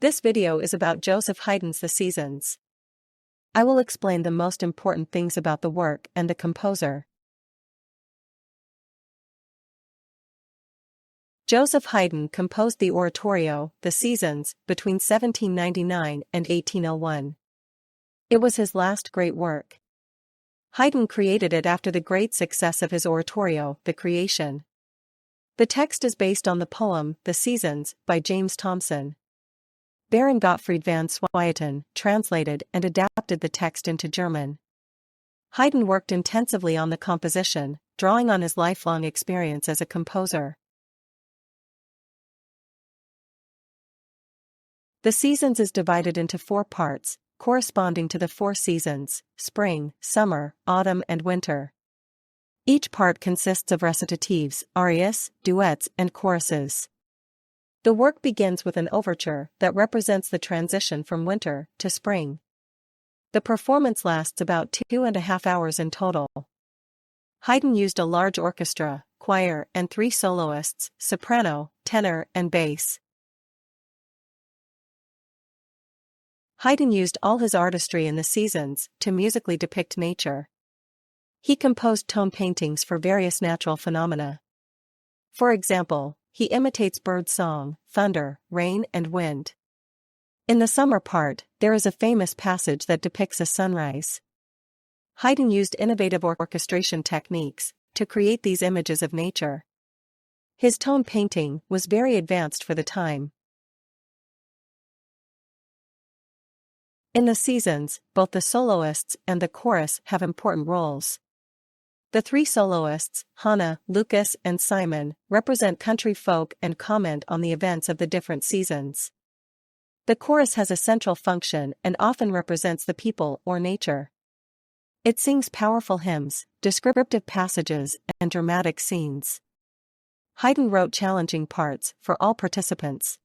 This video is about Joseph Haydn's The Seasons. I will explain the most important things about the work and the composer. Joseph Haydn composed the oratorio, The Seasons, between 1799 and 1801. It was his last great work. Haydn created it after the great success of his oratorio, The Creation. The text is based on the poem, The Seasons, by James Thomson. Baron Gottfried van Swieten translated and adapted the text into German. Haydn worked intensively on the composition, drawing on his lifelong experience as a composer. The Seasons is divided into 4 parts, corresponding to the 4 seasons: spring, summer, autumn and winter. Each part consists of recitatives, arias, duets and choruses. The work begins with an overture that represents the transition from winter to spring. The performance lasts about 2.5 hours in total. Haydn used a large orchestra, choir and 3 soloists, soprano, tenor and bass. Haydn used all his artistry in The Seasons to musically depict nature. He composed tone paintings for various natural phenomena. For example, he imitates bird song, thunder, rain and wind. In the summer part, there is a famous passage that depicts a sunrise. Haydn used innovative orchestration techniques to create these images of nature. His tone painting was very advanced for the time. In The Seasons, both the soloists and the chorus have important roles. The 3 soloists, Hannah, Lucas and Simon, represent country folk and comment on the events of the different seasons. The chorus has a central function and often represents the people or nature. It sings powerful hymns, descriptive passages, and dramatic scenes. Haydn wrote challenging parts for all participants.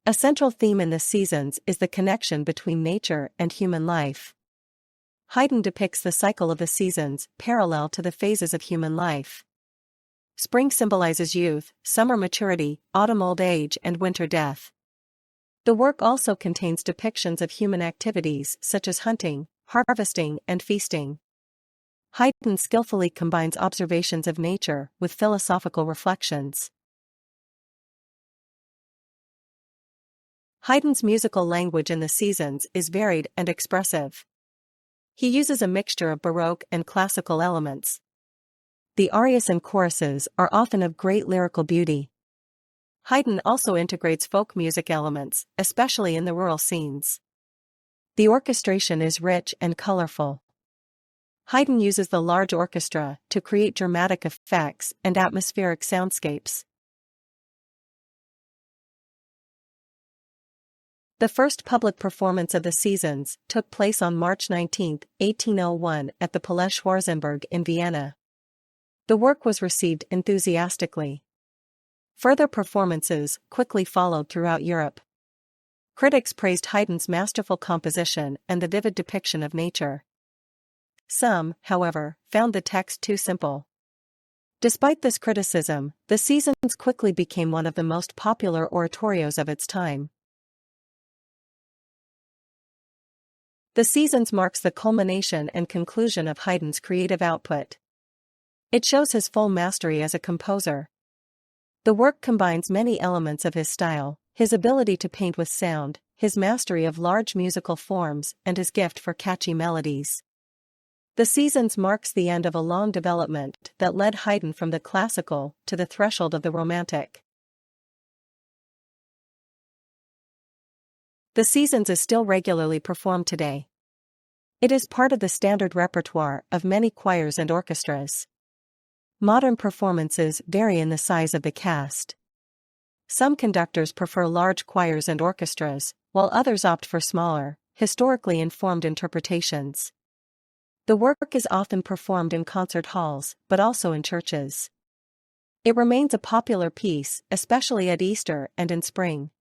A central theme in The Seasons is the connection between nature and human life. Haydn depicts the cycle of the seasons parallel to the phases of human life. Spring symbolizes youth, summer maturity, autumn old age and winter death. The work also contains depictions of human activities such as hunting, harvesting and feasting. Haydn skillfully combines observations of nature with philosophical reflections. Haydn's musical language in The Seasons is varied and expressive. He uses a mixture of Baroque and classical elements. The arias and choruses are often of great lyrical beauty. Haydn also integrates folk music elements, especially in the rural scenes. The orchestration is rich and colorful. Haydn uses the large orchestra to create dramatic effects and atmospheric soundscapes. The first public performance of The Seasons took place on March 19, 1801 at the Palais Schwarzenberg in Vienna. The work was received enthusiastically. Further performances quickly followed throughout Europe. Critics praised Haydn's masterful composition and the vivid depiction of nature. Some, however, found the text too simple. Despite this criticism, The Seasons quickly became one of the most popular oratorios of its time. The Seasons marks the culmination and conclusion of Haydn's creative output. It shows his full mastery as a composer. The work combines many elements of his style, his ability to paint with sound, his mastery of large musical forms, and his gift for catchy melodies. The Seasons marks the end of a long development that led Haydn from the classical to the threshold of the romantic. The Seasons is still regularly performed today. It is part of the standard repertoire of many choirs and orchestras. Modern performances vary in the size of the cast. Some conductors prefer large choirs and orchestras, while others opt for smaller, historically informed interpretations. The work is often performed in concert halls, but also in churches. It remains a popular piece, especially at Easter and in spring.